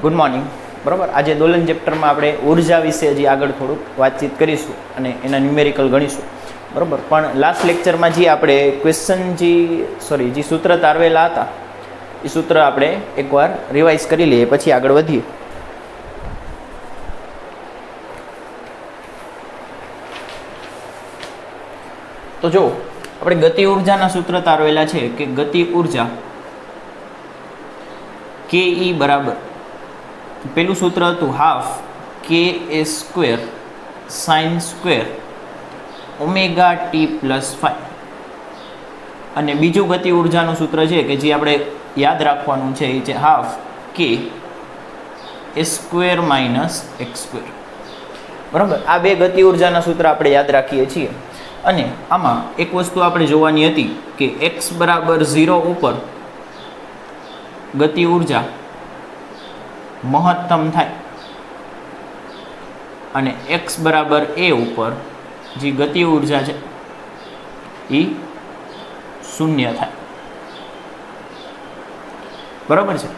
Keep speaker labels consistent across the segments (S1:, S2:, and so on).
S1: Good morning. બરાબર, આજે દોલન ચેપ્ટરમાં આપણે ઉર્જા વિશે હજી આગળ થોડુંક વાતચીત કરીશું અને એના ન્યુમેરિકલ ગણીશું. બરાબર, પણ લાસ્ટ લેક્ચરમાં જે આપણે જે સૂત્ર તારવેલા હતા એ સૂત્ર આપણે એકવાર રિવાઇઝ કરી લઈએ, પછી આગળ વધીએ. તો જો આપણે ગતિ ઉર્જાના સૂત્ર તારવેલા છે કે ગતિ ઉર્જા કે ઈ બરાબર, પેલું સૂત્ર હતું half k A square sine square omega t plus 5, અને બીજું ગતિ ઉર્જાનું સૂત્ર છે કે જે આપણે યાદ રાખવાનું છે એ છે half k A square minus x square. બરાબર, આ બે ગતિ ઉર્જાના સૂત્ર આપણે યાદ રાખીએ છીએ. અને આમાં એક વસ્તુ આપણે જોવાની હતી કે x બરાબર 0 ઉપર ગતિ ઉર્જા મહત્તમ થાય અને x બરાબર a ઉપર જે ગતિ ઉર્જા છે એ શૂન્ય થાય. બરાબર છે.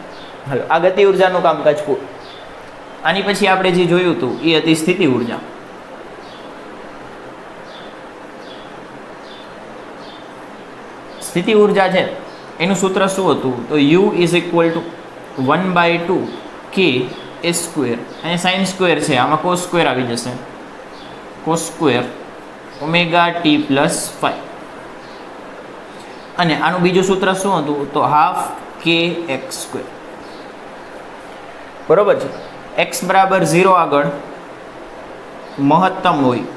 S1: હાલો, આ ગતિ ઉર્જાનું કામકાજ પૂરું. આની પછી આપણે જે જોયું હતું એ હતી સ્થિતિ ઉર્જા. સ્થિતિ ઉર્જા છે એનું સૂત્ર શું હતું? તો u is equal two 1/2 k A square, અહીંયા સાઇન સ્ક્વેર છે, આમાં કોસ સ્ક્વેર આવી જશે, cos square omega t plus 5. અને આનું બીજું સૂત્ર શું હતું? તો હાફ કે એક્સ સ્ક્વેર. બરોબર છે. એક્સ બરાબર 0 આગળ મહત્તમ હોય,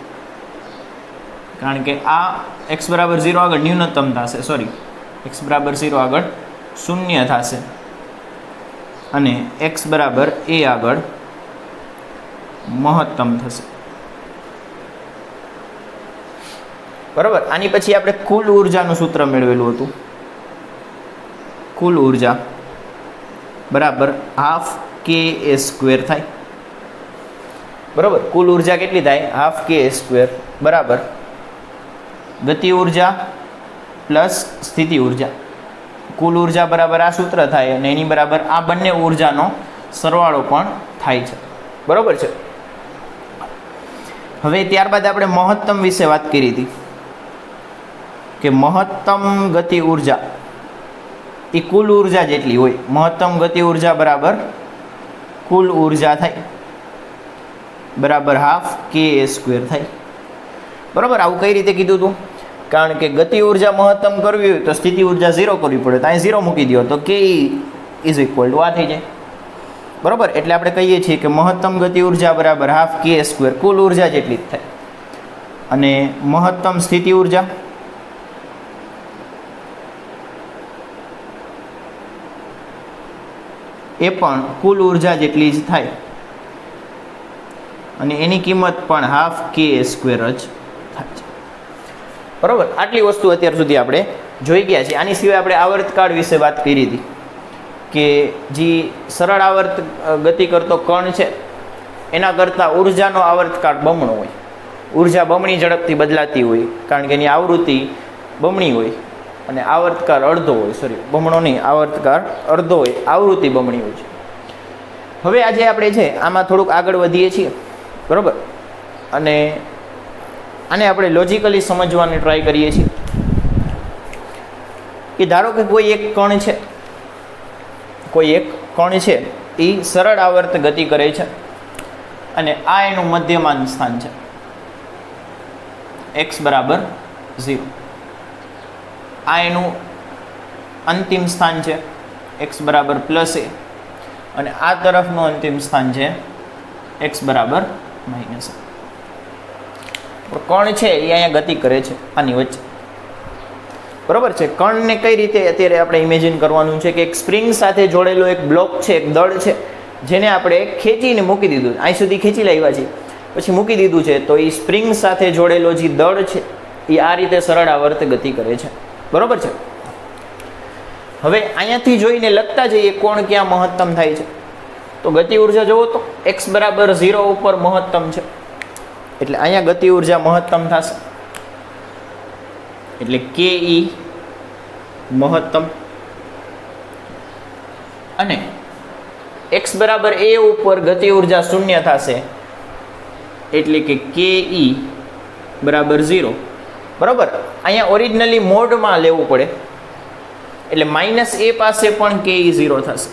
S1: કારણ કે આ એક્સ બરાબર 0 આગળ ન્યૂનતમ થશે, એક્સ બરાબર 0 આગળ શૂન્ય થશે અને એક્સ બરાબર a આગળ મહત્તમ થશે. બરાબર, આની પછી આપણે કુલ ઉર્જાનું સૂત્ર મેળવેલું હતું. કુલ ઉર્જા બરાબર હાફ કે એ સ્ક્વેર થાય. બરાબર, કુલ ઉર્જા કેટલી થાય? હાફ કે એ સ્ક્વેર બરાબર ગતિ ઉર્જા પ્લસ સ્થિતિ ઉર્જા. કુલ ઉર્જા બરાબર આ સૂત્ર થાય અને એની બરાબર આ બંને ઉર્જાનો સરવાળો પણ થાય છે. બરાબર છે. હવે ત્યારબાદ આપણે મહત્તમ વિશે વાત કરી હતી કે મહત્તમ ગતિ ઉર્જા એ કુલ ઉર્જા જેટલી હોય. મહત્તમ ગતિ ઉર્જા બરાબર કુલ ઉર્જા થાય બરાબર હાફ કે એ સ્ક્વેર થાય. બરાબર, આવું કઈ રીતે કીધું હતું? કારણ કે ગતિ ઉર્જા મહત્તમ કરવી હોય તો સ્થિતિ ઉર્જા 0 કરવી પડે, તો અહીં 0 મૂકી દો તો કે ઇઝ ઇક્વલ ટુ આ થઈ જાય. બરાબર, એટલે આપણે કહીએ છીએ કે મહત્તમ ગતિ ઉર્જા બરાબર હાફ કે સ્ક્વેર કુલ ઉર્જા જેટલી જ થાય. અને મહત્તમ સ્થિતિ ઉર્જા એ પણ કુલ ઉર્જા જેટલી જ થાય અને એની કિંમત પણ હાફ કે સ્ક્વેર જ થાય છે. બરાબર, આટલી વસ્તુ અત્યાર સુધી આપણે જોઈ ગયા છે. આની સિવાય આપણે આવર્તકાળ વિશે વાત કરી હતી કે જે સરળ આવર્ત ગતિ કરતો કણ છે એના કરતાં ઉર્જાનો આવર્તકાળ બમણો હોય. ઉર્જા બમણી ઝડપથી બદલાતી હોય કારણ કે એની આવૃત્તિ બમણી હોય અને આવર્તકાળ અડધો હોય. બમણો નહીં, આવર્તકાળ અડધો હોય, આવૃત્તિ બમણી હોય છે. હવે આજે આપણે છે આમાં થોડુંક આગળ વધીએ છીએ. બરાબર, અને આને આપણે લોજિકલી સમજવાની ટ્રાય કરીએ છીએ કે ધારો કે કોઈ એક કણ છે એ સરળ આવર્ત ગતિ કરે છે અને આ એનું મધ્યમાન સ્થાન છે x બરાબર 0. આ એનું અંતિમ સ્થાન છે x બરાબર પ્લસ a, અને આ તરફનું અંતિમ સ્થાન છે x બરાબર માઇનસ a. કણ છે એ અહીંયા ગતિ કરે છે આની વચ્ચે. બરાબર છે. કણને કઈ રીતે અત્યારે આપણે ઇમેજિન કરવાનું છે કે એક સ્પ્રિંગ સાથે જોડેલો એક બ્લોક છે, એક દળ છે, જેને આપણે ખેંચીને મૂકી દીધું. અહીં સુધી ખેંચી લાવ્યા છે, પછી મૂકી દીધું છે, તો એ સ્પ્રિંગ સાથે જોડેલો જે દળ છે એ આ રીતે સરળ આવર્ત ગતિ કરે છે. બરાબર છે. હવે અહીંયાથી જોઈને લખતા જઈએ કોણ ક્યાં મહત્તમ થાય છે. તો ગતિ ઉર્જા જુઓ તો x બરાબર 0 ઉપર મહત્તમ છે, એટલે અહીંયા ગતિ ઉર્જા મહત્તમ થશે, એટલે કે ઈ મહત્તમ. અને x બરાબર a ઉપર ગતિ ઉર્જા શૂન્ય થશે, એટલે કે કે ઈ બરાબર 0. બરાબર, અહીંયા ઓરિજિનલી મોડમાં લેવું પડે, એટલે માઇનસ a પાસે પણ કે ઈ 0 થશે.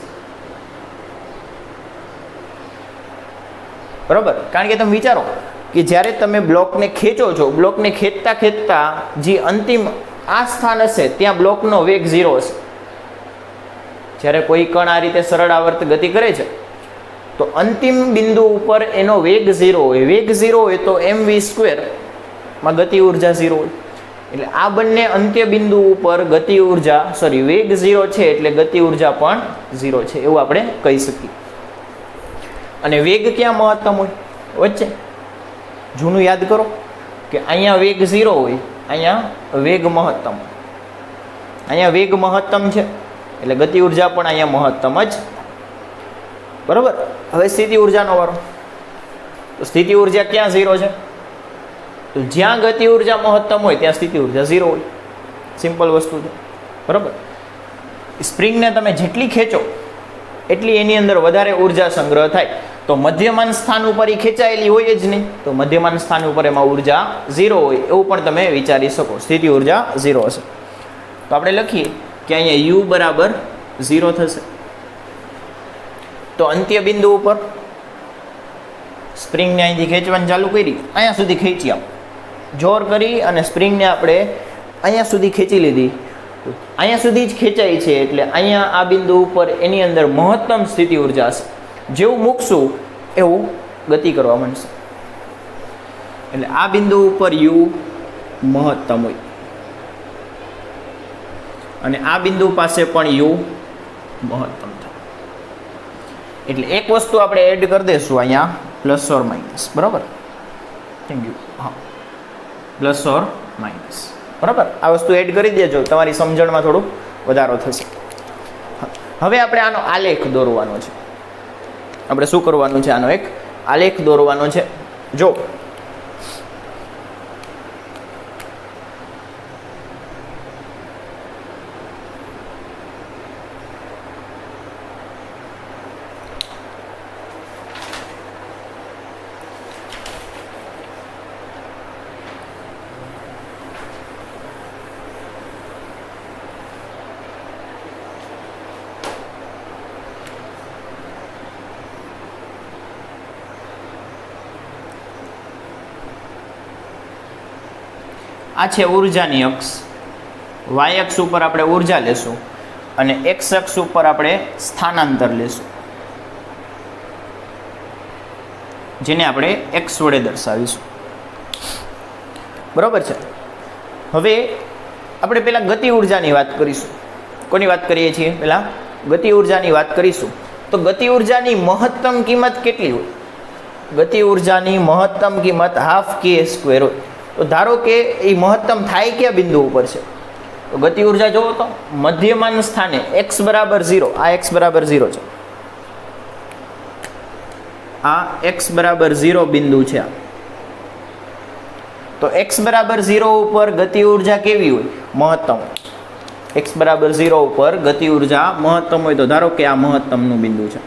S1: બરાબર, કારણ કે તમે વિચારો કે જ્યારે તમે બ્લોકને ખેંચો છો, બ્લોકને ખેંચતા ખેંચતા જે અંતિમ આ સ્થાન હશે ત્યાં બ્લોકનો વેગ 0 હશે. જ્યારે કોઈ કણ આ રીતે સરળ આવર્ત ગતિ કરે છે તો અંતિમ બિંદુ ઉપર એનો વેગ 0 હોય. વેગ 0 હોય તો mv² માં ગતિ ઉર્જા 0 હોય. એટલે આ બંને અંત્ય બિંદુ ઉપર ગતિ ઉર્જા વેગ 0 છે, એટલે ગતિ ઉર્જા પણ 0 છે એવું આપણે કહી શકીએ. અને વેગ ક્યાં મહત્તમ હોય? વચ્ચે. જૂનું યાદ કરો કે અહીંયા વેગ 0 હોય, અહીંયા વેગ મહત્તમ. અહીંયા વેગ મહત્તમ છે એટલે ગતિ ઉર્જા પણ અહીંયા મહત્તમ જ. બરાબર, હવે સ્થિતિ ઉર્જાનો વારો. તો સ્થિતિ ઉર્જા ક્યાં 0 છે? તો જ્યાં ગતિ ઉર્જા મહત્તમ હોય ત્યાં સ્થિતિ ઉર્જા 0 હોય. સિમ્પલ વસ્તુ છે. બરાબર, સ્પ્રિંગને તમે જેટલી ખેંચો એટલી એની અંદર વધારે ઉર્જા સંગ્રહ થાય. તો મધ્યમાન સ્થાન ઉપર એ ખેંચાયેલી હોય જ નહીં, તો મધ્યમાન સ્થાન ઉપર એમાં ઉર્જા 0 હોય એવું પણ તમે વિચારી શકો. સ્થિતિ ઉર્જા 0 હશે. તો આપણે લખીએ કે અહીંયા u બરાબર 0 થશે. તો અંત્ય બિંદુ ઉપર સ્પ્રિંગને અહીંથી ખેંચવાની ચાલુ કરી, અહીંયા સુધી ખેંચી આપ જોર કરી અને સ્પ્રિંગને આપણે અહીંયા સુધી ખેંચી લીધી. અહીંયા સુધી જ ખેંચાય છે એટલે અહીંયા આ બિંદુ ઉપર એની અંદર મહત્તમ સ્થિતિ ઉર્જા હશે. જેવું મૂકશું એવું ગતિ કરવા માંડશે. એટલે આ બિંદુ ઉપર u મહત્તમ હોય અને આ બિંદુ પાસે પણ u મહત્તમ થાય. એટલે એક વસ્તુ આપણે એડ કરી દઈશું અહીંયા, પ્લસ ઓર માઇનસ. બરાબર, થેન્ક યુ. હા, પ્લસ ઓર માઇનસ. બરાબર, આ વસ્તુ એડ કરી દેજો, તમારી સમજણમાં થોડું વધારો થશે. હવે આપણે આનો આલેખ દોરવાનો છે. આપણે શું કરવાનું છે? આનો એક આલેખ દોરવાનો છે. જો આ છે ઉર્જાની અક્ષ. વાય અક્ષ ઉપર આપણે ઉર્જા લેશું અને એક્સ અક્ષ ઉપર આપણે સ્થાનાંતર લેશું, જેને આપણે એક્સ વડે દર્શાવીશું. બરાબર છે. હવે આપણે પહેલાં ગતિ ઉર્જાની વાત કરીશું. કોની વાત કરીએ છીએ? પહેલાં ગતિ ઉર્જાની વાત કરીશું. તો ગતિ ઉર્જાની મહત્તમ કિંમત કેટલી હોય? ગતિ ઉર્જાની મહત્તમ કિંમત ½ k² હોય. તો ધારો કે એ મહત્તમ થાય કયા બિંદુ ઉપર છે? તો ગતિ ઉર્જા જોવો તો મધ્યમાન સ્થાને x બરાબર 0, આ x બરાબર 0 છે, આ x બરાબર 0 બિંદુ છે. તો x બરાબર 0 ઉપર ગતિ ઉર્જા કેવી હોય? મહત્તમ. x બરાબર 0 ઉપર ગતિ ઉર્જા મહત્તમ હોય તો ધારો કે આ મહત્તમનું બિંદુ છે.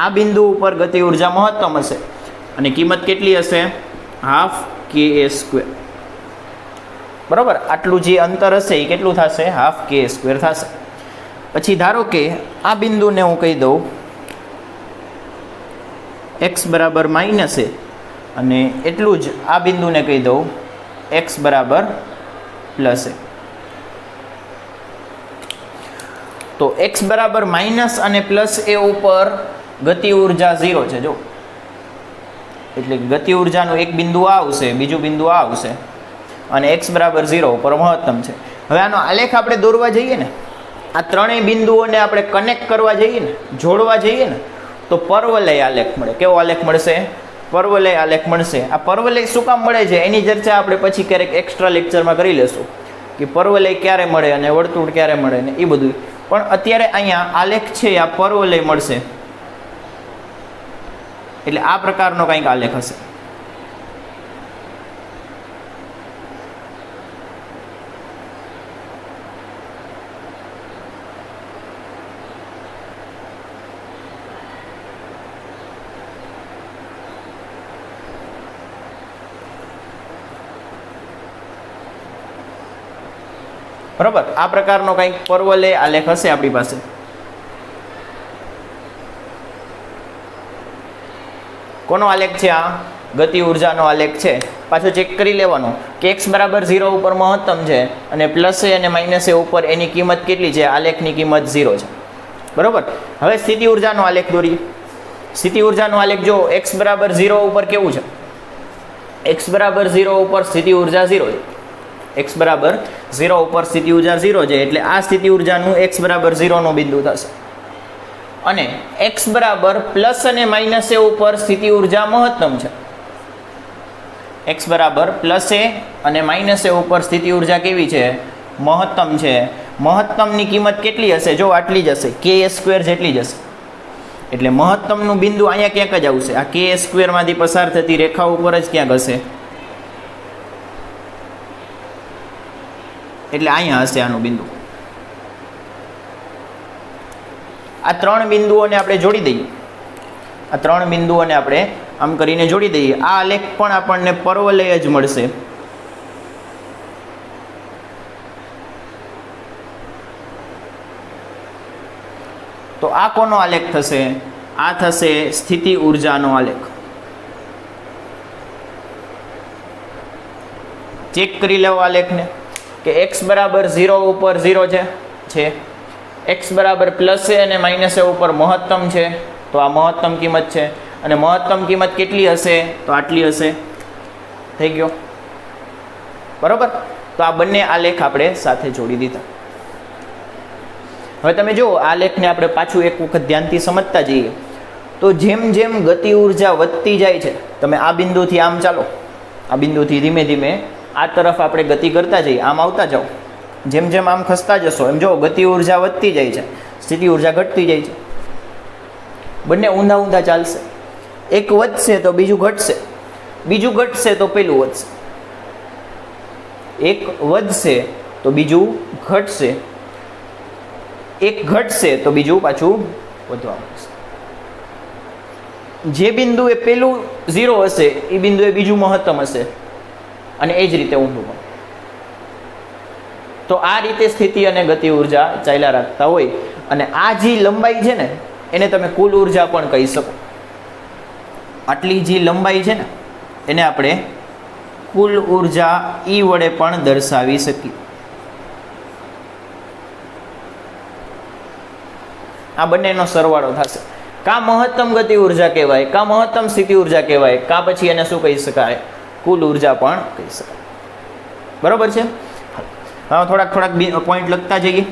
S1: આ બિંદુ ઉપર ગતિ ઉર્જા મહત્તમ હશે અને કિંમત કેટલી હશે? ½ ka². બરાબર, આટલું જે અંતર હશે એ કેટલું થશે? ½ ka² થશે. પછી ધારો કે આ બિંદુને હું કહી દઉં x બરાબર માઇનસ a અને એટલું જ આ બિંદુને કહી દઉં x બરાબર પ્લસ a. તો x બરાબર માઇનસ અને પ્લસ a ઉપર ગતિ ઉર્જા 0 છે. જો એટલે ગતિ ઉર્જાનું એક બિંદુ આવશે, બીજું બિંદુ આવશે અને x બરાબર 0 ઉપર મહત્તમ છે. હવે આનો આલેખ આપણે દોરવા જઈએ ને, આ ત્રણેય બિંદુઓને આપણે કનેક્ટ કરવા જઈએ ને, જોડવા જઈએ ને, તો પર્વલય આલેખ મળે. કેવો આલેખ મળશે? પર્વલય આલેખ મળશે. આ પર્વલય શું કામ મળે છે એની ચર્ચા આપણે પછી ક્યારેક એક્સ્ટ્રા લેક્ચરમાં કરી લેશું કે પર્વલય ક્યારે મળે અને વર્તુળ ક્યારે મળે ને એ બધું. પણ અત્યારે અહીંયા આલેખ છે આ પર્વલય મળશે. એટલે આ પ્રકારનો કંઈક આલેખ હશે. બરાબર, આ પ્રકારનો કંઈક પરવલય આલેખ હશે આપણી પાસે. કોનો આલેખ છે આ? ગતિ ઉર્જાનો આલેખ છે. પાછો ચેક કરી લેવાનો કે x બરાબર 0 ઉપર મહત્તમ છે અને પ્લસ એ અને માઇનસ એ ઉપર એની કિંમત કેટલી છે? આલેખની કિંમત 0 છે. બરાબર. હવે સ્થિતિ ઉર્જાનો આલેખ દોરીએ. સ્થિતિ ઉર્જાનો આલેખ જો x બરાબર 0 ઉપર કેવું છે? x બરાબર 0 ઉપર સ્થિતિ ઉર્જા 0 છે. x બરાબર 0 ઉપર સ્થિતિ ઉર્જા 0 છે એટલે આ સ્થિતિ ઉર્જાનું x બરાબર 0 નો બિંદુ થશે. અને x બરાબર પ્લસ અને માઇનસ એ ઉપર સ્થિતિ ઉર્જા મહત્તમ છે. x બરાબર પ્લસ એ અને માઇનસ એ ઉપર સ્થિતિ ઉર્જા કેવી છે? મહત્તમ છે. મહત્તમની કિંમત કેટલી હશે? જો આટલી જ હશે, k² જેટલી જ હશે. એટલે મહત્તમનું બિંદુ અહીંયા ક્યાંક જ આવશે. આ k² માંથી પસાર થતી રેખા ઉપર જ ક્યાંક હશે. એટલે અહીંયા હશે આનું બિંદુ. આ ત્રણ બિંદુઓને આપણે જોડી દઈએ. આ ત્રણ બિંદુઓને આપણે આમ કરીને જોડી દઈએ. આ આલેખ પણ આપણને પરવલય જ મળશે. તો આ કોનો આલેખ થશે? આ થશે સ્થિતિ ઉર્જાનો આલેખ. ચેક કરી લેવો આલેખને કે x બરાબર 0 ઉપર 0 છે, x બરાબર પ્લસ એ અને માઇનસ એ ઉપર મહત્તમ છે, તો આ મહત્તમ કિંમત છે. અને મહત્તમ કિંમત કેટલી હશે? તો આટલી હશે. થઈ ગયો. બરાબર. તો આ બંને આલેખ આપણે સાથે જોડી દીધા. હવે તમે જુઓ આલેખને આપણે પાછું એક વખત ધ્યાનથી સમજતા જઈએ તો જેમ જેમ ગતિ ઉર્જા વધતી જાય છે, તમે આ બિંદુથી આમ ચાલો, આ બિંદુથી ધીમે ધીમે આ તરફ આપણે ગતિ કરતા જઈએ, આમ આવતા જાઓ. જેમ જેમ આમ ખસતા જશો એમ જો ગતિ ઉર્જા વધતી જાય છે, સ્થિતિ ઉર્જા ઘટતી જાય છે. બંને ઊંધા ઊંધા ચાલશે. એક વધશે તો બીજું ઘટશે, બીજું ઘટશે તો પેલું વધશે. એક વધશે તો બીજું ઘટશે, એક ઘટશે તો બીજું પાછું વધવા માંડશે. જે બિંદુએ પેલું 0 હશે એ બિંદુએ બીજું મહત્તમ હશે અને એ જ રીતે ઊંધું પણ. તો આ રીતે સ્થિતિ અને ગતિ ઉર્જા ચાલ્યા રાખતા હોય. અને આ જે લંબાઈ છે ને એને તમે કુલ ઉર્જા પણ કહી શકો. આટલી જે લંબાઈ છે ને એને આપણે કુલ ઉર્જા E વડે પણ દર્શાવી શકીએ. આ બંનેનો સરવાળો થશે. કા મહત્તમ ગતિ ઉર્જા કહેવાય, કા મહત્તમ સ્થિતિ ઉર્જા કહેવાય, કા પછી એને શું કહી શકાય? કુલ ઉર્જા પણ કહી શકાય. બરોબર છે. હવે થોડાક પોઈન્ટ લખતા જઈએ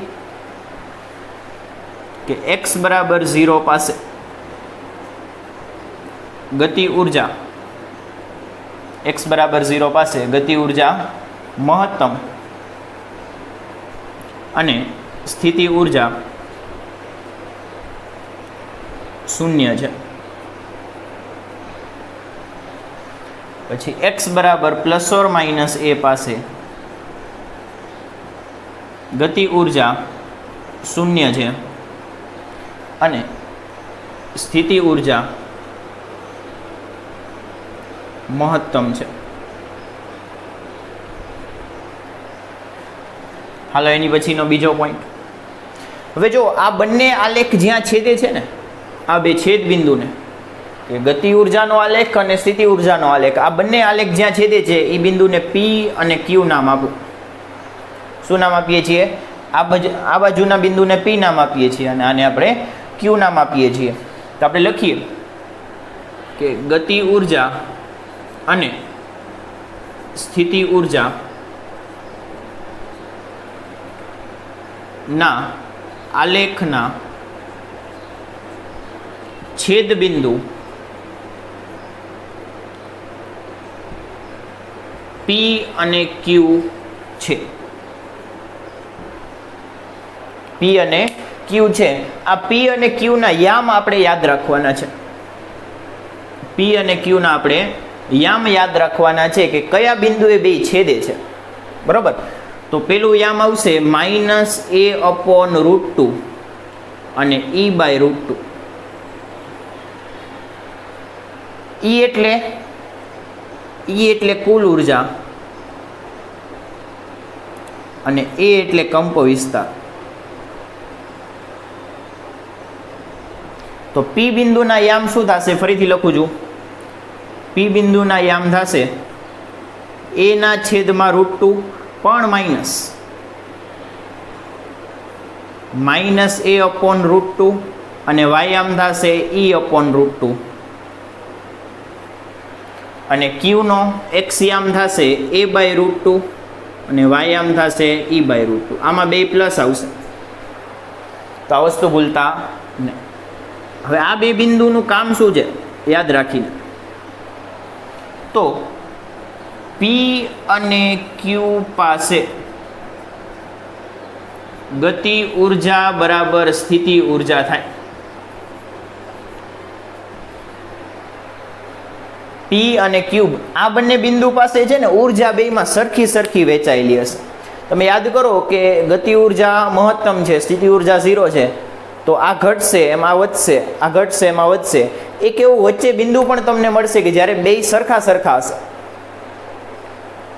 S1: કે x બરાબર 0 પાસે ગતિ ઉર્જા, x બરાબર 0 પાસે ગતિ ઉર્જા મહત્તમ અને સ્થિતિ ઉર્જા 0 છે. પછી x બરાબર પ્લસ ઓર માઇનસ a પાસે ગતિ ઉર્જા 0 છે અને સ્થિતિ ઉર્જા મહત્તમ છે. હાલો એની પછીનો બીજો પોઈન્ટ. હવે જો આ બંને આલેખ જ્યાં છેદે છે ને, આ બે છેદ બિંદુને, કે ગતિ ઉર્જાનો આલેખ અને સ્થિતિ ઉર્જાનો આલેખ, આ બંને આલેખ જ્યાં છેદે છે એ બિંદુને P અને Q નામ આપો. શું નામ આપીએ છીએ? આ બાજુના બિંદુને P નામ આપીએ છીએ અને આને આપણે Q નામ આપીએ છીએ. તો આપણે લખીએ કે ગતિ ઉર્જા અને સ્થિતિ ઉર્જા ના આલેખના છેદ બિંદુ P અને Q છે. P અને Q છે. આ P અને Q ના યામ આપણે યાદ રાખવાના છે. P અને Q ના આપણે યામ યાદ રાખવાના છે કે કયા બિંદુએ બે છેદે છે. બરોબર. તો પેલું યામ આવશે -a/√2 અને e/√2. E એટલે કુલ ઉર્જા અને એ એટલે કંપ વિસ્તાર. તો પી બિંદુના યામ શું થશે? ફરીથી લખું છું. પી બિંદુના યામ થશે એ ના છેદમાં √2 પણ માઇનસ એ અપોન √2 અને વાયામ થશે e અપોન √2 અને ક્યુનો એક્સ યામ થશે a બાય √2 અને વાયામ થશે e બાય √2. આમાં બે પ્લસ આવશે તો આ વસ્તુ ભૂલતા નહીં. હવે આ બે બિંદુનું કામ શું છે યાદ રાખીને, તો પી અને ક્યુ પાસે ગતિ ઉર્જા બરાબર સ્થિતિ ઉર્જા થાય. પી અને ક્યુબ આ બંને બિંદુ પાસે છે ને ઉર્જા બેયમાં સરખી વહેંચાયેલી હશે. તમે યાદ કરો કે ગતિ ઉર્જા મહત્તમ છે, સ્થિતિ ઉર્જા 0 છે, તો આ ઘટશે એમાં વધશે, આ ઘટશે એમાં વધશે. એક એવું વચ્ચે બિંદુ પણ તમને મળશે કે જ્યારે બે સરખા હશે.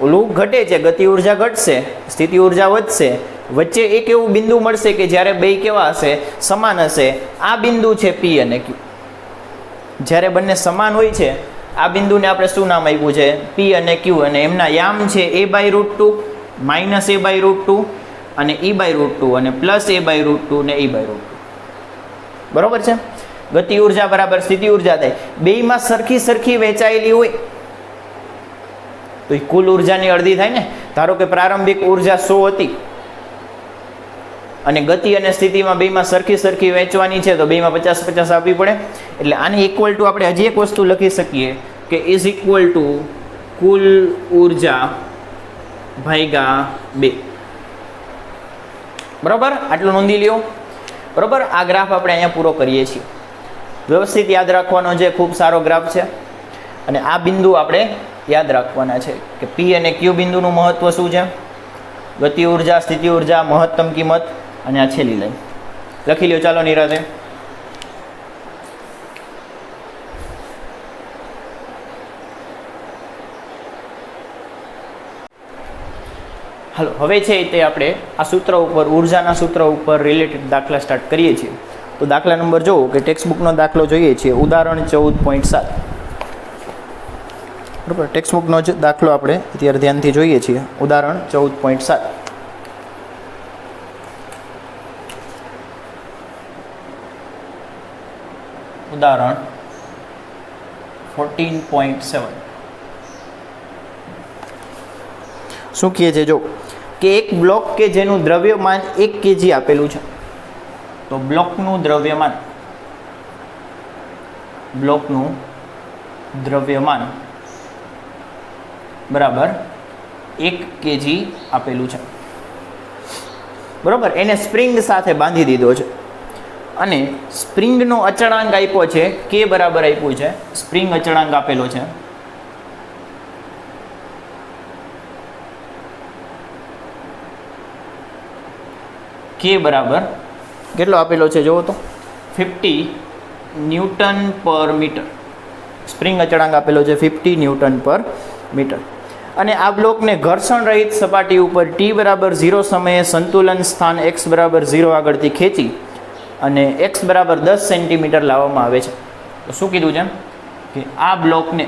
S1: ઓલું ઘટે છે, ગતિ ઉર્જા ઘટશે, સ્થિતિ ઉર્જા વધશે, વચ્ચે એક એવું બિંદુ મળશે કે જ્યારે બે કેવા હશે? સમાન હશે. આ બિંદુ છે પી અને ક્યુ. જ્યારે બંને સમાન હોય છે આ બિંદુને આપણે શું નામ આપ્યું છે? પી અને ક્યુ. અને એમના યામ છે a by √2, minus a by √2 અને e બાય √2 અને પ્લસ a બાય √2 ને e બાય √2. બરોબર છે? ગતિ ઉર્જા બરાબર સ્થિતિ ઉર્જા થાય. બેયમાં સરખી વહેંચાયેલી હોય તો એ કુલ ઉર્જાની અડધી થાય ને. ધારો કે પ્રારંભિક ઉર્જા 100 હતી અને ગતિ અને સ્થિતિમાં બેયમાં સરખી વહેંચવાની છે તો બેયમાં 50-50 આપવી પડે. એટલે આને ઇક્વલ ટુ આપણે હજી એક વસ્તુ લખી શકીએ કે ઇઝ ઇક્વલ ટુ કુલ ઉર્જા ભાગ્યા 2. બરાબર? આટલું નોંધી લ્યો. બરાબર? આ ગ્રાફ આપણે અહીંયા પૂરો કરીએ છીએ. વ્યવસ્થિત યાદ રાખવાનો છે, ખૂબ સારો ગ્રાફ છે. અને આ બિંદુ આપણે યાદ રાખવાના છે કે પી અને ક્યુ બિંદુનું મહત્વ શું છે? ગતિ ઉર્જા, સ્થિતિ ઉર્જા, મહત્તમ કિંમત અને આ છેલ્લી લાઈન લખી લ્યો. ચાલો નિરાતે. હાલો, હવે છે તે આપણે આ સૂત્ર ઉપર, ઉર્જાના સૂત્ર ઉપર રિલેટેડ દાખલા સ્ટાર્ટ કરીએ છીએ. તો દાખલા નંબર જોવો કે ટેક્સ્ટ બુકનો દાખલો જોઈએ છીએ, ઉદાહરણ 14.7. બરાબર? ટેક્સ્ટ બુકનો જ દાખલો આપણે અત્યારે ધ્યાનથી જોઈએ છીએ, ઉદાહરણ 14.7. ઉદાહરણ 14.7 શું કહે છે? જો કે એક બ્લોક કે જેનું દ્રવ્યમાન 1 kg આપેલું છે, તો બ્લોકનું દ્રવ્યમાન બરાબર 1 kg આપેલું છે. બરાબર? એને સ્પ્રિંગ સાથે બાંધી દીધો છે અને સ્પ્રિંગનો અચળાંક આપ્યો છે k બરાબર આપ્યું છે. સ્પ્રિંગ અચળાંક આપેલો છે k બરાબર કેટલો આપેલો છે જોવો તો 50 ન્યૂટન પર મીટર. સ્પ્રિંગ અચળાંક આપેલો છે 50 ન્યૂટન પર મીટર. અને આ બ્લોકને ઘર્ષણ રહિત સપાટી ઉપર t બરાબર 0 સમયે સંતુલન સ્થાન x બરાબર 0 આગળથી ખેંચી અને x બરાબર 10 સેન્ટીમીટર લાવવામાં આવે છે. તો શું કીધું છે કે આ બ્લોકને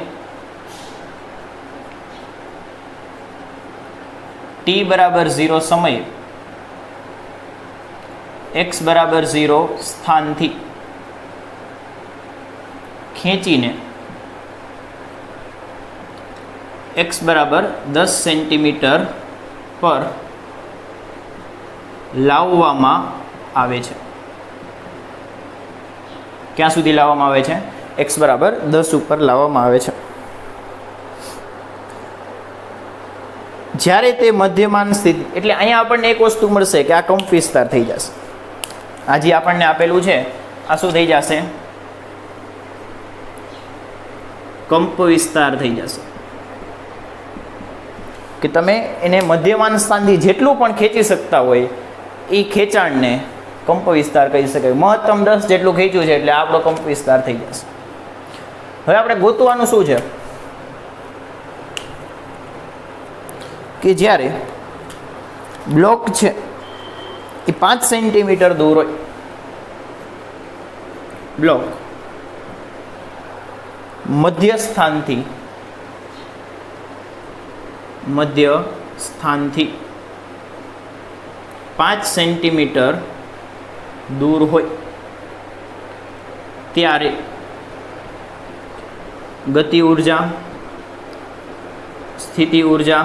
S1: t બરાબર 0 સમયે x બરાબર 0 સ્થાનથી ખેંચીને x બરાબર 10 સેન્ટીમીટર પર લાવવામાં આવે છે. ક્યાં સુધી લાવવામાં આવે છે? x બરાબર 10 ઉપર લાવવામાં આવે છે. જ્યારે તે મધ્યમાન સ્થિતિ, એટલે અહીંયા આપણને એક વસ્તુ મળશે કે આ કંપ વિસ્તાર થઈ જશે. આ જે આપણને આપેલું છે આ શું થઈ જશે? કંપ વિસ્તાર થઈ જશે. કે તમે એને મધ્યમાન સ્થાનથી જેટલું પણ ખેંચી શકતા હોય એ ખેંચાણને કંપ વિસ્તાર કહી શકાય. મહત્તમ 10 જેટલું ખેંચ્યું છે એટલે આપણો કંપ વિસ્તાર થઈ જશે. હવે આપણે ગોતવાનું શું છે કે જ્યારે બ્લોક છે એ 5 સેન્ટીમીટર દૂર હોય, બ્લોક મધ્ય સ્થાનથી 5 સેન્ટીમીટર દૂર હોય ત્યારે ગતિ ઉર્જા, સ્થિતિ ઉર્જા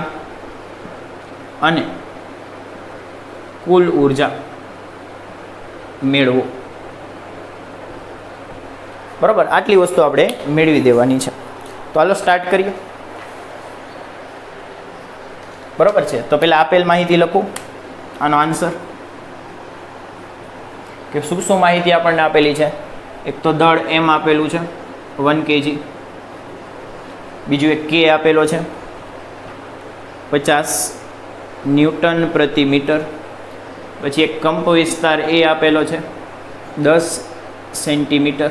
S1: અને કુલ ઉર્જા મેળવો. બરાબર, આટલી વસ્તુ આપણે મેળવી દેવાની છે. તો હાલો સ્ટાર્ટ કરીએ. બરાબર છે, તો પહેલાં આપેલ માહિતી લખું, આનો આન્સર કે શું શું માહિતી આપણને આપેલી છે. એક તો દળ એમ આપેલું છે 1 kg, બીજું એક કે આપેલો છે 50 ન્યૂટન પ્રતિ મીટર, પછી એક કંપ વિસ્તાર એ આપેલો છે 10 સેન્ટીમીટર,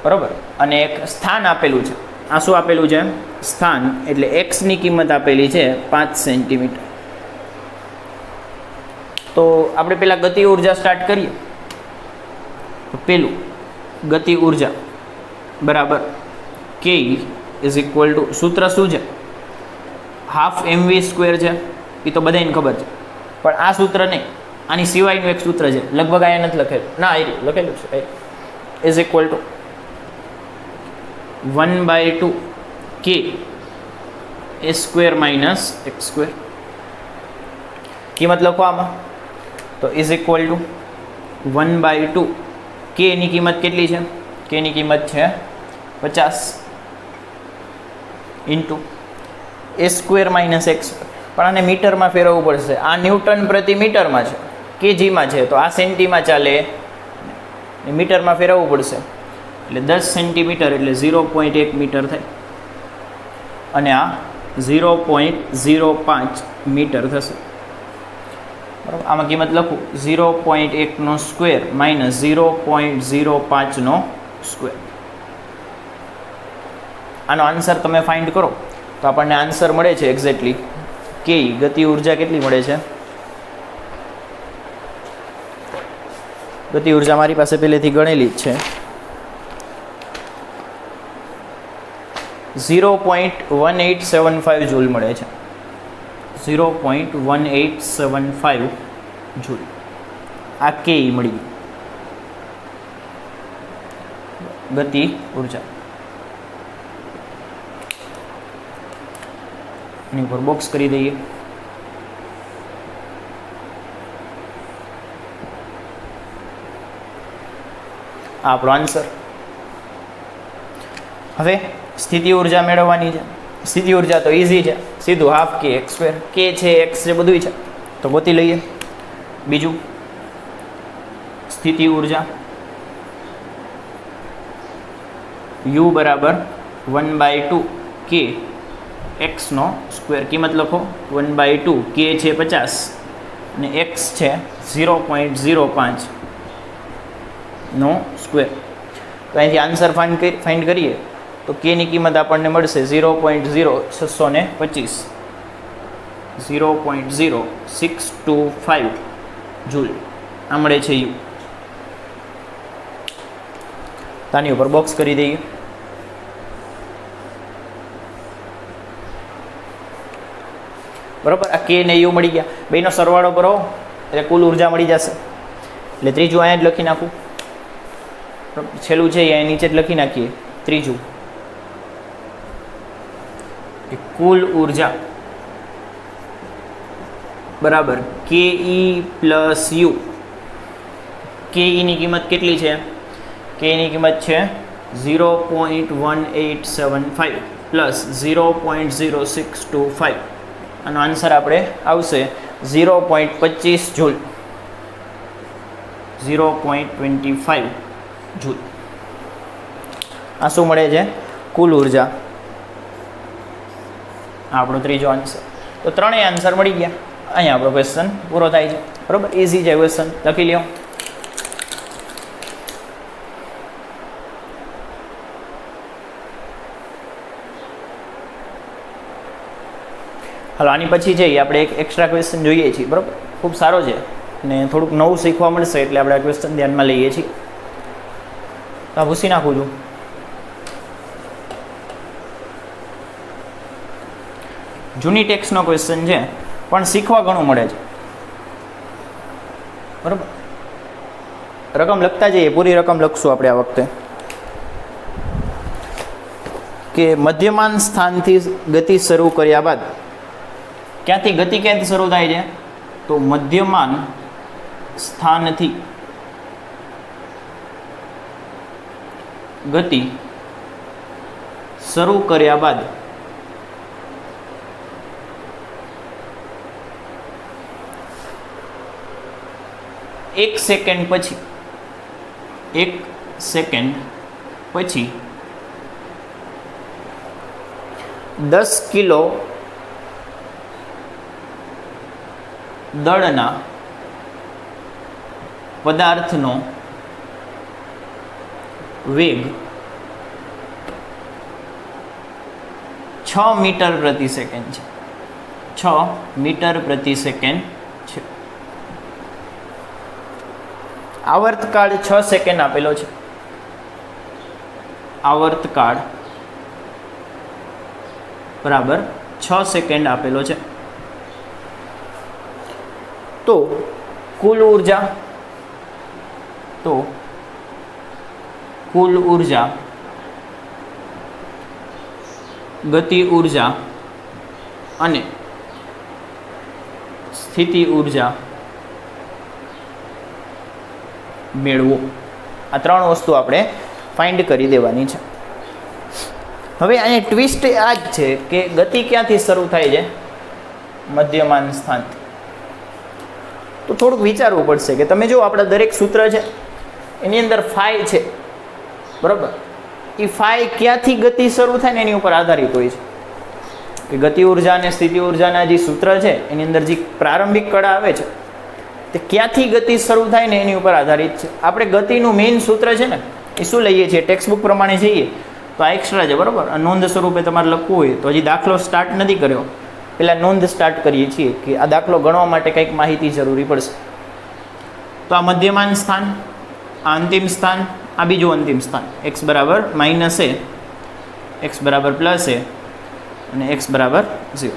S1: બરાબર, અને એક સ્થાન આપેલું છે. આ શું આપેલું છે? સ્થાન, એટલે એક્સની કિંમત આપેલી છે 5 સેન્ટીમીટર. તો આપણે પહેલાં ગતિ ઉર્જા સ્ટાર્ટ કરીએ. તો પહેલું ગતિ ઉર્જા બરાબર કે ઇઝ ઇક્વલ ટુ, સૂત્ર શું છે? હાફ mv² છે, એ તો બધાને ખબર છે, પણ આ સૂત્ર નહીં, આની સિવાયનું એક સૂત્ર છે, લગભગ અહીંયા નથી લખેલું, ના એ લખેલું છે, is equal two 1/2 k a² minus x². કિંમત લખો આમાં, તો ઇઝ ઇક્વલ ટુ 1/2 k ની કિંમત કેટલી છે? k ની કિંમત છે 50 ઇન્ટુ a² માઇનસ x². પણ આને મીટરમાં ફેરવવું પડશે. આ ન્યૂટન પ્રતિ મીટરમાં છે, કેજીમાં છે, તો આ સેન્ટીમાં ચાલે, મીટરમાં ફેરવવું પડશે. એટલે 10 સેન્ટીમીટર એટલે 0.1 મીટર થાય, અને આ 0.05 મીટર થશે. બરાબર, આમાં કિંમત લખું 0.1² માઇનસ 0.05². આનો આન્સર તમે ફાઇન્ડ કરો તો આપણને આન્સર મળે છે એક્ઝેક્ટલી કે ગતિ ઉર્જા કેટલી મળે છે. ગતિ ઉર્જા મારી પાસે પહેલેથી ગણેલી જ છે, 0.1875 જૂલ મળે છે. 0.1875 જૂલ આ કે મળી ગતિ ઉર્જા. એની ઉપર બોક્સ કરી દઈએ. આ આપણો આન્સર. હવે સ્થિતિ ઉર્જા મેળવવાની છે. સ્થિતિ ઉર્જા તો ઇઝી છે, સીધું હાફ કે x², કે છે x છે બધું છે, તો ગોતી લઈએ. બીજું સ્થિતિ ઉર્જા u બરાબર 1/2 k x². કિંમત લખો 1/2 k છે 50 અને x છે 0.05 નો સ્ક્વેર. તો અહીંથી આન્સર ફાઇન્ડ કરીએ તો k ની કિંમત આપણને મળશે 0.0625 0.0625 જૂલ. આ મળે છે યુ. તાની ઉપર બોક્સ કરી દઈએ. બરાબર, આ કે ને યુ મળી ગયા, બેનો સરવાળો કરો એટલે કુલ ઉર્જા મળી જશે. એટલે ત્રીજું અહીંયા જ લખી નાખું, છેલ્લું છે અહીંયા નીચે જ લખી નાખીએ. ત્રીજું કુલ ઉર્જા બરાબર કે ઈ પ્લસ યુ. કે ની કિંમત કેટલી છે? કે ની કિંમત છે 0.1875 પ્લસ 0.0625. આનો આન્સર આપણે આવશે 0.25 જૂલ. 0.25 જૂલ. આ શું મળે છે? કુલ ઉર્જા. આપણો ત્રીજો આન્સર. તો ત્રણેય આન્સર મળી ગયા. અહીંયા આપણો ક્વેશ્ચન પૂરો થાય છે. બરાબર, ઇઝી છે ક્વેશ્ચન, લખી લ્યો. હાલો આની પછી જઈએ આપણે એક એક્સ્ટ્રા ક્વેશ્ચન જોઈએ છીએ, બરાબર. ખૂબ સારો છે અને થોડુંક નવું શીખવા મળશે એટલે આપણે આ ક્વેશ્ચન ધ્યાનમાં લઈએ છીએ. તો આ ભૂસી નાખું છું. જૂની ટેક્સનો ક્વેશ્ચન છે પણ શીખવા ઘણું મળે છે, બરાબર. રકમ લખતા જઈએ, પૂરી રકમ લખશું આપણે આ વખતે. કે મધ્યમાન સ્થાનથી ગતિ શરૂ કર્યા બાદ ક્યાંથી શરૂ થાય છે? તો મધ્યમાન સ્થાનથી ગતિ શરૂ કર્યા બાદ 1 સેકન્ડ પછી 1 સેકન્ડ પછી 10 કિલો દળના પદાર્થનો વેગ 6 મીટર પ્રતિ સેકન્ડ છે. 6 મીટર પ્રતિ સેકન્ડ છે. આવર્તકાળ 6 સેકન્ડ આપેલો છે. આવર્તકાળ બરાબર 6 સેકન્ડ આપેલો છે. તો કુલ ઉર્જા ગતિ ઉર્જા અને સ્થિતિ ઉર્જા મેળવો. આ ત્રણ વસ્તુ આપણે ફાઇન્ડ કરી દેવાની છે. હવે અહીંયા ટ્વિસ્ટ આ જ છે કે ગતિ ક્યાંથી શરૂ થાય છે? મધ્યમાન સ્થાનથી. તો થોડુંક વિચારવું પડશે કે તમે જો આપણા દરેક સૂત્ર છે એની અંદર ફાઈ છે, બરાબર. એ ફાઈ ક્યાંથી ગતિ શરૂ થાય ને એની ઉપર આધારિત હોય છે. કે ગતિ ઉર્જા અને સ્થિતિ ઉર્જાના જે સૂત્ર છે એની અંદર જે પ્રારંભિક કળા આવે છે તે ક્યાંથી ગતિ શરૂ થાય ને એની ઉપર આધારિત છે. આપણે ગતિનું મેઇન સૂત્ર છે ને એ શું લઈએ છીએ? ટેક્સ્ટબુક પ્રમાણે જઈએ તો આ એક્સ્ટ્રા છે, બરાબર. નોંધ સ્વરૂપે તમારે લખવું હોય તો હજી દાખલો સ્ટાર્ટ નથી કર્યો, પહેલાં નોંધ સ્ટાર્ટ કરીએ છીએ કે આ દાખલો ગણવા માટે કંઈક માહિતી જરૂરી પડશે. તો આ મધ્યમાન સ્થાન, આ અંતિમ સ્થાન, આ બીજું અંતિમ સ્થાન. x બરાબર -a, x બરાબર +a અને x બરાબર 0.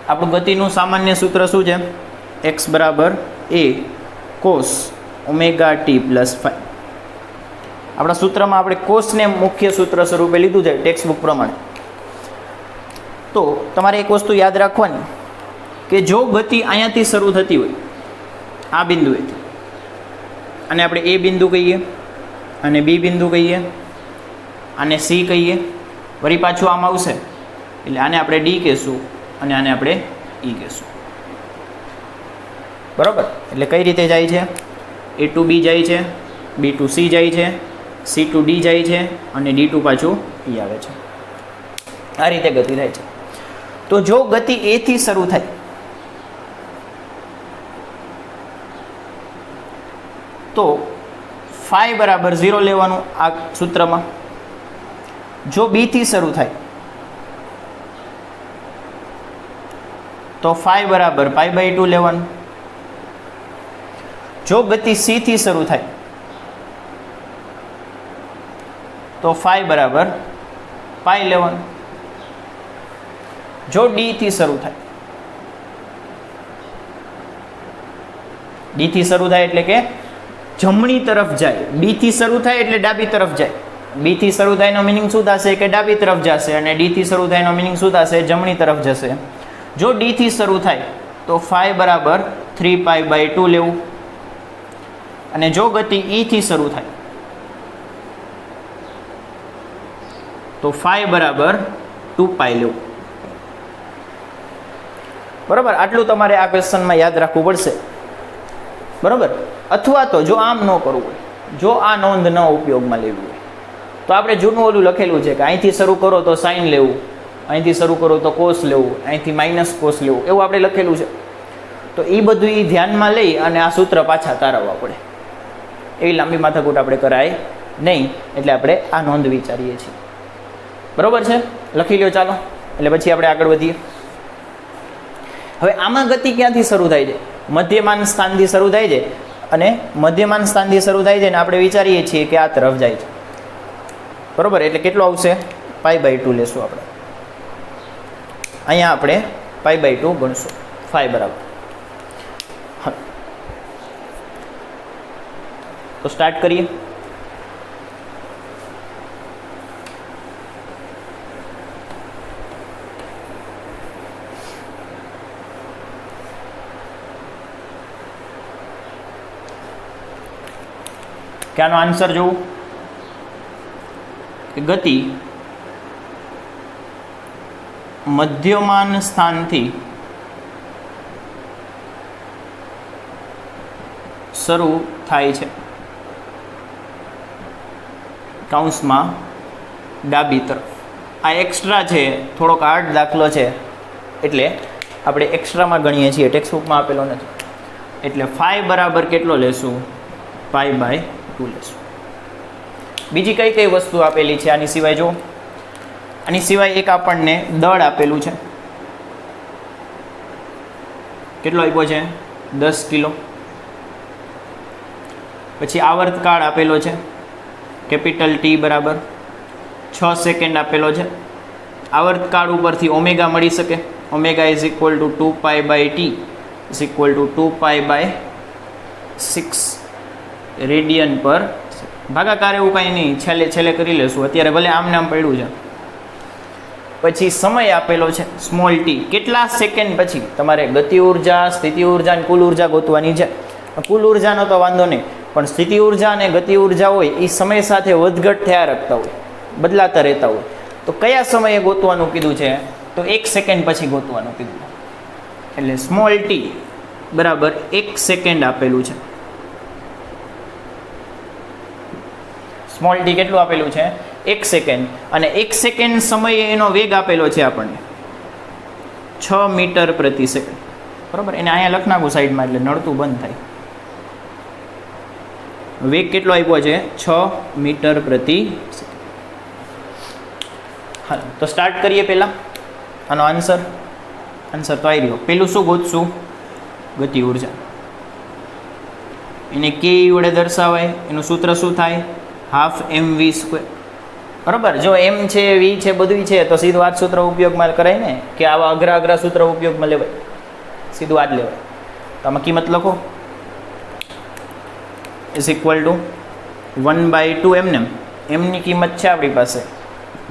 S1: આપણું ગતિનું સામાન્ય સૂત્ર શું છે? x બરાબર a cos ωt +5. આપણા સૂત્રમાં આપણે કોસને મુખ્ય સૂત્ર સ્વરૂપે લીધું છે ટેક્સ્ટબુક પ્રમાણે. તો તમારે એક વસ્તુ યાદ રાખવાની કે જો ગતિ અહીંયાથી શરૂ થતી હોય આ બિંદુએથી, અને આપણે એ બિંદુ કહીએ અને બી બિંદુ કહીએ આને સી કહીએ, વળી પાછું આમ આવશે એટલે આને આપણે ડી કહીશું અને આને આપણે ઈ કહીશું, બરાબર. એટલે કઈ રીતે જાય છે? એ ટુ બી જાય છે, બી ટુ સી જાય છે, સી ટુ ડી જાય છે અને ડી ટુ પાછું ઈ આવે છે. આ રીતે ગતિ થાય છે. તો જો ગતિ એ થી શરૂ થાય તો ફાઈ બરાબર 0 લેવાનું આ સૂત્રમાં. જો બી થી શરૂ થાય તો ફાઈ બરાબર π/2 લેવાનું. જો ગતિ સી થી શરૂ થાય તો ફાઈ બરાબર π લેવાનું. જો ડી થી શરૂ થાય, ડી થી શરૂ થાય એટલે કે જમણી તરફ જાય. બી થી શરૂ થાય એટલે ડાબી તરફ જાય. બી થી શરૂ થાય એનો મિનિંગ શું થશે? કે ડાબી તરફ જશે. અને ડી થી શરૂ થાય એનો મિનિંગ શું થશે? જમણી તરફ જશે. જો ડી થી શરૂ થાય તો ફાઈ બરાબર 3π/2 લેવું. અને જો ગતિ ઈ થી શરૂ થાય તો ફાઈ બરાબર 2π લેવું, બરાબર. આટલું તમારે આ ક્વેશ્ચનમાં યાદ રાખવું પડશે, બરાબર. અથવા તો જો આમ ન કરવું હોય, જો આ નોંધ ન ઉપયોગમાં લેવી હોય તો આપણે જૂનું ઓલું લખેલું છે કે અહીંથી શરૂ કરો તો સાઇન લેવું, અહીંથી શરૂ કરો તો કોસ લેવું, અહીંથી માઇનસ કોસ લેવું, એવું આપણે લખેલું છે. તો એ બધું એ ધ્યાનમાં લઈ અને આ સૂત્ર પાછા તારવવા પડે. એવી લાંબી માથાકૂટ આપણે કરાય નહીં, એટલે આપણે આ નોંધ વિચારીએ છીએ, બરાબર છે. લખી લો ચાલો, એટલે પછી આપણે આગળ વધીએ. હવે આમાં ગતિ ક્યાંથી શરૂ થાય છે? મધ્યમાન સ્થાનથી શરૂ થાય છે, અને મધ્યમાન સ્થાનથી શરૂ થાય છે ને આપણે વિચારીએ છીએ કે આ તરફ જાય છે, બરોબર. એટલે કેટલું આવશે? π/2 લેશું આપણે. અહીંયા આપણે π/2 ગણશું. φ બરાબર. તો સ્ટાર્ટ કરીએ. કે આનો આન્સર જોવું કે ગતિ મધ્યમાન સ્થાનથી શરૂ થાય છે, કૌંસમાં ડાબી તરફ. આ એક્સ્ટ્રા છે, થોડોક હાર્ડ દાખલો છે એટલે આપણે એક્સ્ટ્રામાં ગણીએ છીએ, ટેક્સ્ટબુકમાં આપેલો નથી. એટલે φ બરાબર કેટલો લેશું? π/2 લેશું. બીજી કઈ કઈ વસ્તુ આપેલી છે આની સિવાય? જો આની સિવાય એક આપણને દળ આપેલું છે. કેટલો આપ્યો છે? 10 કિલો. પછી આવર્તકાળ આપેલો છે, કેપિટલ T બરાબર 6 સેકન્ડ આપેલો છે. આવર્તકાળ ઉપરથી ઓમેગા મળી શકે. Omega is equal to 2π/t is equal to 2π/6 radian પર. ભાગાકાર એવું કાંઈ નહીં, છેલ્લે કરી લેશું. અત્યારે ભલે આમ નામ પડ્યું છે. પછી સમય આપેલો છે સ્મોલ t. કેટલા સેકન્ડ પછી તમારે ગતિ ઉર્જા, સ્થિતિ ઉર્જા અને કુલ ઉર્જા ગોતવાની છે. કુલ ઉર્જાનો તો વાંધો નહીં, પણ સ્થિતિ ઉર્જા અને ગતિ ઉર્જા હોય એ સમય સાથે વધઘટ થયા રાખતા હોય, બદલાતા રહેતા હોય. તો કયા સમયે ગોતવાનું કીધું છે? તો 1 સેકન્ડ પછી ગોતવાનું કીધું. એટલે સ્મોલ t બરાબર 1 સેકન્ડ આપેલું છે. સ્મોલ t કેટલું આપેલું છે? 1 સેકન્ડ. અને 1 સેકન્ડ સમયે એનો વેગ આપેલો છે આપણને 6 મીટર પ્રતિ સેકન્ડ, બરાબર. એને અહીંયા લખ નાખું સાઈડમાં એટલે નડતું બંધ થાય. વેગ કેટલો આપ્યો છે? 6 મીટર પ્રતિ સેકન્ડ. હા, તો સ્ટાર્ટ કરીએ. પહેલાં આનો આન્સર તો આવી રહ્યો. પેલું શું ગોતશું? ગતિ ઉર્જા. એને કે વડે દર્શાવાય. એનું સૂત્ર શું થાય? ½ mv². બરાબર. જો m છે, v છે, બધું છે તો સીધું આ સૂત્ર ઉપયોગમાં કરાય ને, કે આવા અઘરા સૂત્ર ઉપયોગમાં લેવાય, સીધું આ જ લેવાય. તો આમાં કિંમત લખો ઇઝ ઇક્વલ ટુ 1/2 એમને. એમની કિંમત છે આપણી પાસે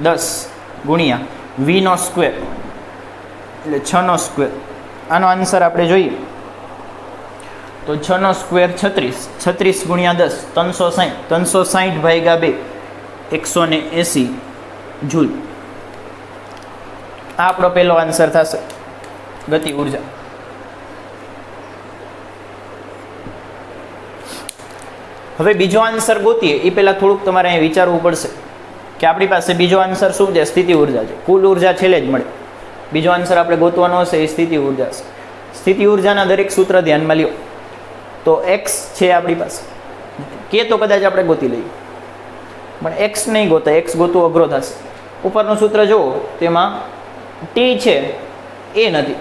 S1: 10 ગુણ્યા v² એટલે 6². આનો આન્સર આપણે જોઈએ તો 6² 36. 36 ગુણ્યા 10 360. 360/2 180 જૂલ. આ આપણો પહેલો આન્સર થશે ગતિ ઉર્જા. હવે બીજો આન્સર ગોતીએ એ પહેલાં થોડુંક તમારે અહીં વિચારવું પડશે કે આપણી પાસે બીજો આન્સર શું છે? સ્થિતિ ઉર્જા છે. કુલ ઉર્જા છેલ્લે જ મળે. બીજો આન્સર આપણે ગોતવાનો હશે એ સ્થિતિ ઉર્જા છે. સ્થિતિ ઉર્જાના દરેક સૂત્ર ધ્યાનમાં લ્યો. તો x છે આપણી પાસે, કે તો કદાચ આપણે ગોતી લઈએ, પણ x નહીં ગોતા, x ગોતવું અઘરો થશે. ઉપરનું સૂત્ર જુઓ તેમાં t છે એ નથી,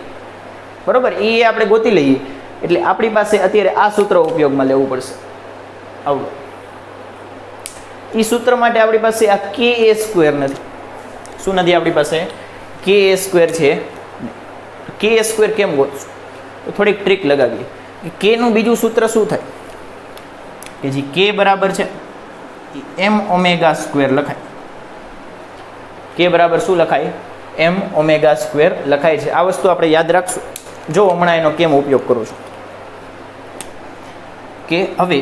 S1: બરાબર. એ આપણે ગોતી લઈએ એટલે આપણી પાસે અત્યારે આ સૂત્ર ઉપયોગમાં લેવું પડશે. આવું એ સૂત્ર માટે આપણી પાસે આ ka² નથી. શું નથી આપણી પાસે? ka² છે. ka² કેમ ગોતશું? તો થોડીક ટ્રીક લગાવીએ. કે નું બીજું સૂત્ર શું થાય? કે જે કે બરાબર છે m⍵² લખાય. કે બરાબર શું લખાય? m⍵² લખાય છે. આ વસ્તુ આપણે યાદ રાખશું. જો હમણાં એનો કેમ ઉપયોગ કરું છું કે હવે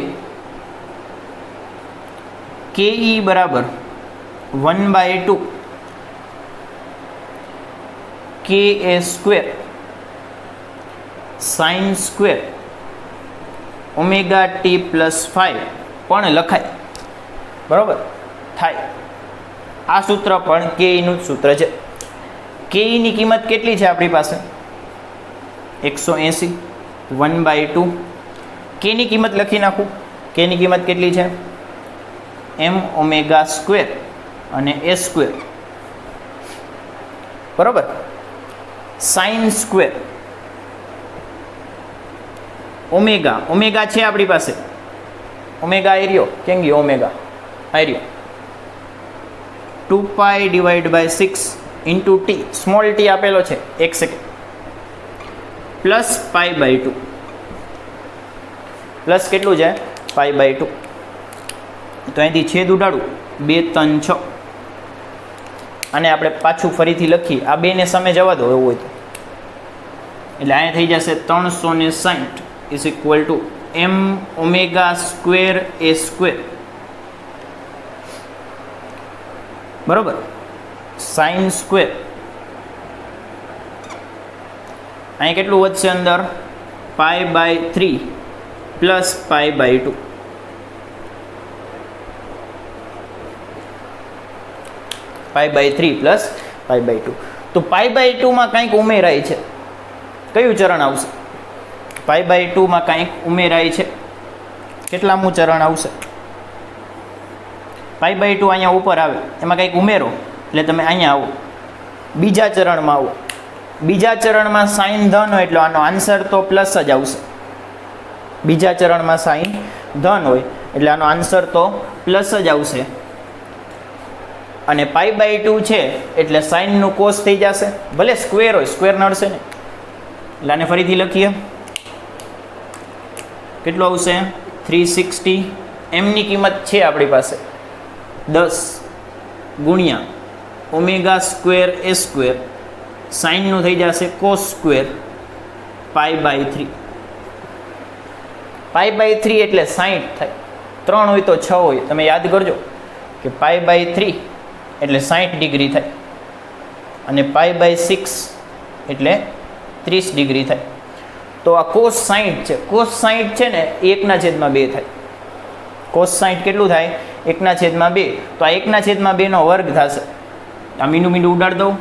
S1: ke બરાબર 1/2 ka² sin² ωt + 5 પણ લખાય, બરાબર થાય. આ સૂત્ર પણ કે નું જ સૂત્ર છે. કે ની કિંમત કેટલી છે આપણી પાસે? 180 1/2. કે ની કિંમત લખી નાખું. કે ની કિંમત કેટલી છે? m⍵² અને a², બરાબર. sin² ઓમેગા ઓમેગા છે આપણી પાસે, ઓમેગા આવી રહ્યો, કેમ ગયો ઓમેગા આવી રહ્યો, 2 pi divide by 6 into t, small t આપેલો છે 1 second, plus pi by 2, plus કેટલું છે પાઈ બાય 2, તો અહીંથી છેદ ઉડાડું 2 3 6, અને આપણે પાછું ફરીથી લખીએ, આ બેને સામે જવા દો એવું હોય તો, એટલે અહીંયા થઈ જશે 360 is equal to M omega square A square, બરોબર, સાઇન સ્ક્વેર, અહીં કેટલું વધશે અંદર pi by 3 plus pi by 2, pi by 3 plus pi by 2, તો પાઈ બાય 2 માં કંઈક ઉમેરાય છે, કયું ચરણ આવશે? પાઈ બાય 2 માં કંઈક ઉમેરાય છે, કેટલામું ચરણ આવશે? પાઈ બાય 2 અહીંયા ઉપર આવે, એમાં કંઈક ઉમેરો એટલે તમે અહીંયા આવો, બીજા ચરણમાં આવો, બીજા ચરણમાં સાઇન ધન હોય એટલે આનો આન્સર તો પ્લસ જ આવશે, બીજા ચરણમાં સાઇન ધન હોય એટલે આનો આન્સર તો પ્લસ જ આવશે, અને પાઈ બાય 2 છે એટલે સાઇનનું કોસ થઈ જશે, ભલે સ્ક્વેર હોય સ્ક્વેર નડશે ને, એટલે આને ફરીથી લખીએ, કેટલું આવશે 360, એમની કિંમત છે આપણી પાસે 10 ગુણ્યા ઓમેગા સ્ક્વેર એ સ્ક્વેર, સાઇનનું થઈ જશે cos square pi by 3, pi by 3 એટલે 60 થાય, 3 હોય તો 6 હોય, તમે યાદ કરજો કે પાઈ બાય 3 એટલે 60 ડિગ્રી થાય, અને પાઈ બાય 6 એટલે 30 ડિગ્રી થાય, તો આ કોસ 60 છે, કોસ 60 છે ને 1/2 થાય, કોસ 60 કેટલું થાય 1/2, તો આ 1/2 નો વર્ગ થશે, આ મીંડું મીંડું ઉડાડ દઉં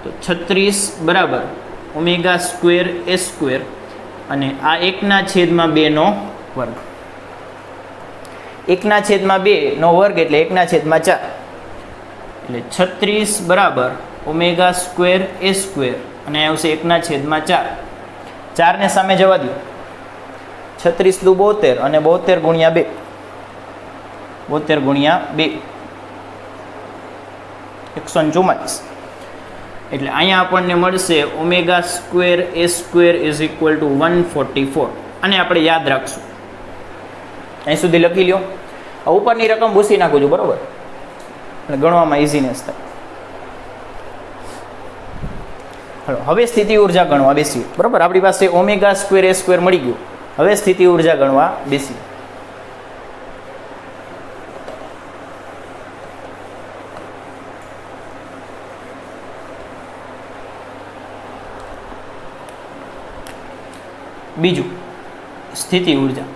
S1: તો 36 બરાબર ઓમેગા સ્ક્વેર એ સ્ક્વેર, અને આ 1/2 નો વર્ગ, 1/2 નો વર્ગ એટલે 1/4, એટલે 36 બરાબર ઓમેગા સ્ક્વેર એ સ્ક્વેર, અને આવશે 1/4, 4 ને સામે જવા દો, 36 દુ 72, અને 72 ગુણ્યા 2, 72 ગુણ્યા 2 144, એટલે અહીંયા આપણને મળશે omega square A square is equal two 144, અને આપણે યાદ રાખશું, અહીં સુધી લખી લ્યો, આ ઉપરની રકમ ભૂસી નાખું છું, બરાબર, અને ગણવામાં ઇઝીનેસ થાય. હલો, હવે સ્થિતિ ઉર્જા ગણવા બેસીએ, બરાબર, આપણી પાસે ઓમેગા સ્ક્વેર એ સ્ક્વેર મળી ગયું, હવે સ્થિતિ ઉર્જા ગણવા બેસીએ. બીજું સ્થિતિ ઉર્જા,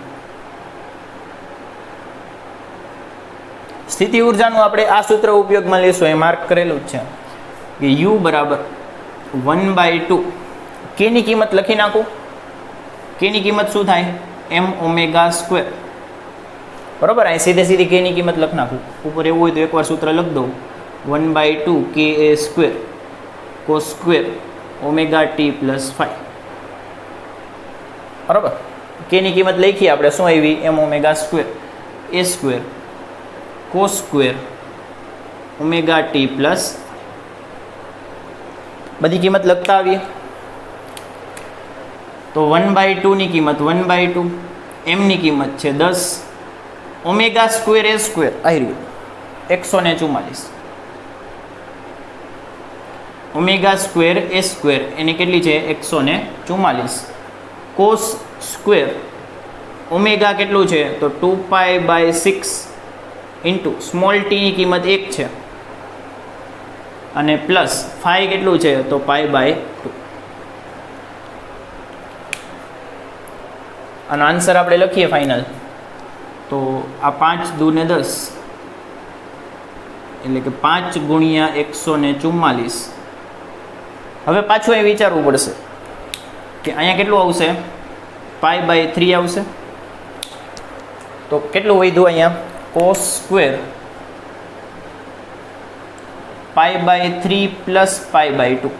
S1: સ્થિતિ ઉર્જાનું આપણે આ સૂત્ર ઉપયોગમાં લેશું, એ માર્ક કરેલું જ છે કે U બરાબર 1/2, કેની કિંમત લખી નાખું, કેની કિંમત શું થાય એમ ઓમેગા સ્ક્વેર, બરાબર, અહીં સીધે સીધી કેની કિંમત લખી નાખું, ઉપર એવું હોય તો એકવાર સૂત્ર લખી દઉં, 1/2 k A square cos square omega t plus 5, બરાબર, કેની કિંમત લખીએ આપણે શું આવી m omega square A square cos square omega t plus, બધી કિંમત લખતા આવીએ તો 1/2 ની કિંમત 1/2, એમની કિંમત છે 10, ઓમેગા સ્ક્વેર એ સ્ક્વેર આવી રહ્યું 144, ઓમેગા સ્ક્વેર એ સ્ક્વેર એની કેટલી છે 144, કોસ સ્ક્વેર ઓમેગા કેટલું છે તો 2π/6 ઇન્ટુ સ્મોલ ટીની કિંમત 1 છે, અને પ્લસ 5 કેટલું છે તો π/2, આનો આન્સર આપણે લખીએ ફાઇનલ, તો આ 5 દૂને 10 એટલે કે 5 ગુણ્યા 144. હવે પાછું એ વિચારવું પડશે કે અહીંયા કેટલું આવશે π/3 આવશે, તો કેટલું વધ્યું અહીંયા cos square π/3 plus π/2,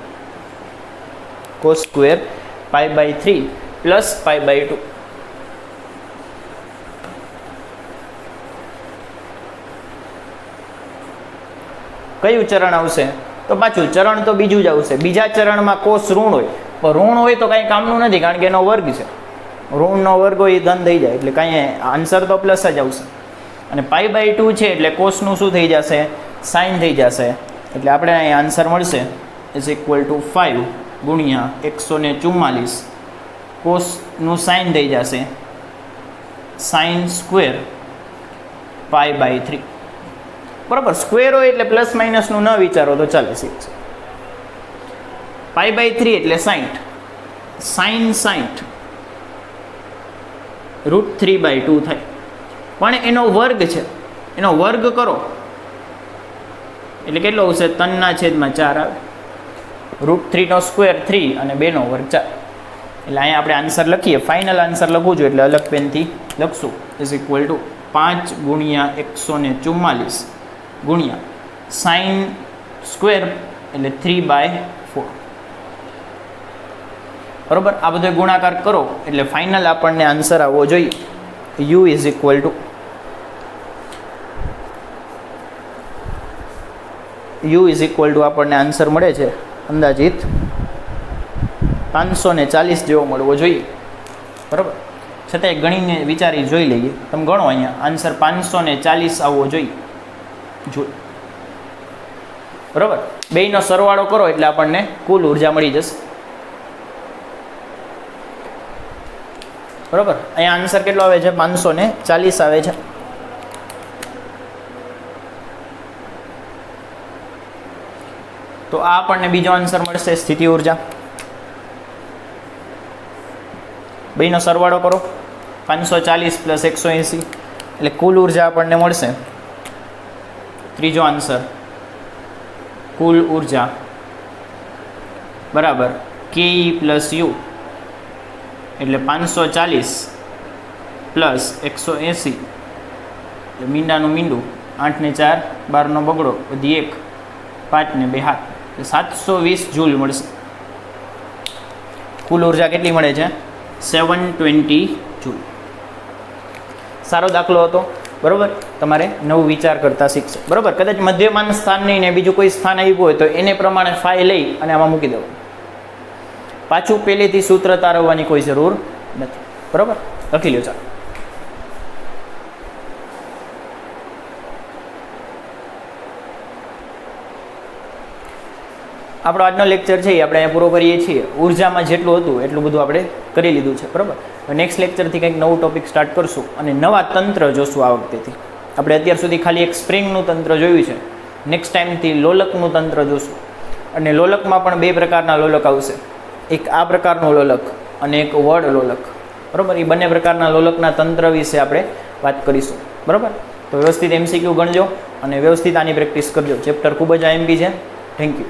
S1: cos square π/3 plus π/2, કયું ચરણ આવશે? તો પાછું ચરણ તો બીજું જ આવશે. બીજા ચરણમાં કોસ ઋણ હોય, પણ ઋણ હોય તો કાંઈ કામનું નથી, કારણ કે એનો વર્ગ છે. ઋણનો વર્ગ હોય એ ધન થઈ જાય, એટલે કાંઈ આન્સર તો પ્લસ જ આવશે. અને π/2 છે એટલે કોસનું શું થઈ જશે? સાઇન થઈ જશે. એટલે આપણે અહીં આન્સર મળશે ઇઝ ઇક્વલ ટુ 5 ગુણ્યા 144. કોસનું સાઇન થઈ જશે સાઇન સ્ક્વેર π/3. બરાબર, સ્ક્વેર હોય એટલે પ્લસ માઇનસનું ન વિચારો તો ચાલે. શીખ π/3 એટલે 60, સાઇન 60 √3/2 થાય. પણ એનો વર્ગ છે, એનો વર્ગ કરો એટલે કેટલો આવશે? 3/4 આવે. √3 નો સ્ક્વેર 3 અને 2 નો વર્ગ 4. એટલે અહીંયા આપણે આન્સર લખીએ. ફાઇનલ આન્સર લખવું જોઈએ એટલે અલગ પેનથી લખશું. ઇઝ ઇક્વલ ટુ 5 ગુણ્યા 144 ગુણ્યા સાઇન સ્ક્વેર એટલે 3/4. બરાબર, આ બધો ગુણાકાર કરો એટલે ફાઇનલ આપણને આન્સર આવવો જોઈએ. u ઇઝ ઇક્વલ ટુ આપણને આન્સર મળે છે અંદાજિત 540 જેવો મળવો જોઈએ. બરાબર, છતાંય ગણીને વિચારી જોઈ લઈએ. તમે ગણો, અહીંયા આન્સર 540 આવવો જોઈએ. બરાબર, બેયનો સરવાળો કરો એટલે આપણને કુલ ઉર્જા મળી જશે. બરાબર, અહીંયા આન્સર કેટલો આવે છે? 540 આવે છે. તો આ આપણને બીજો આન્સર મળશે સ્થિતિ ઉર્જા. બેયનો સરવાળો કરો 540 + 180 એટલે કુલ ઉર્જા આપણને મળશે. ત્રીજો આન્સર કુલ ઉર્જા બરાબર ke + u એટલે 540 + 180 એટલે મીંડાનું મીંડું, 8 ને 4 12 નો બગડો વધી 1 5 ને 2 હાથ એટલે 720 જૂલ મળશે. કુલ ઉર્જા કેટલી મળે છે? 720 જૂલ. સારો દાખલો હતો. બરાબર, તમારે નવું વિચાર કરતા શીખશે. બરાબર, કદાચ મધ્યમાન સ્થાન નહીં ને બીજું કોઈ સ્થાન આવ્યું હોય તો એને પ્રમાણે ફાઈ લઈ અને આમાં મૂકી દેવું. પાછું પહેલેથી સૂત્ર તારવવાની કોઈ જરૂર નથી. બરાબર, લખી લો. ચાલો, આપણો આજનો લેક્ચર છે એ આપણે અહીંયા પૂરો કરીએ છીએ. ઉર્જામાં જેટલું હતું એટલું બધું આપણે કરી લીધું છે. બરાબર, નેક્સ્ટ લેક્ચરથી કંઈક નવું ટોપિક સ્ટાર્ટ કરશું અને નવા તંત્ર જોશું. આ વખતેથી આપણે અત્યાર સુધી ખાલી એક સ્પ્રિંગનું તંત્ર જોયું છે. નેક્સ્ટ ટાઈમથી લોલકનું તંત્ર જોશું. અને લોલકમાં પણ બે પ્રકારના લોલક આવશે. એક આ પ્રકારનું લોલક અને એક વડ લોલક. બરાબર, એ બંને પ્રકારના લોલકના તંત્ર વિશે આપણે વાત કરીશું. બરાબર, તો વ્યવસ્થિત MCQ ગણજો અને વ્યવસ્થિત આની પ્રેક્ટિસ કરજો. ચેપ્ટર ખૂબ જ IMP છે. Thank you.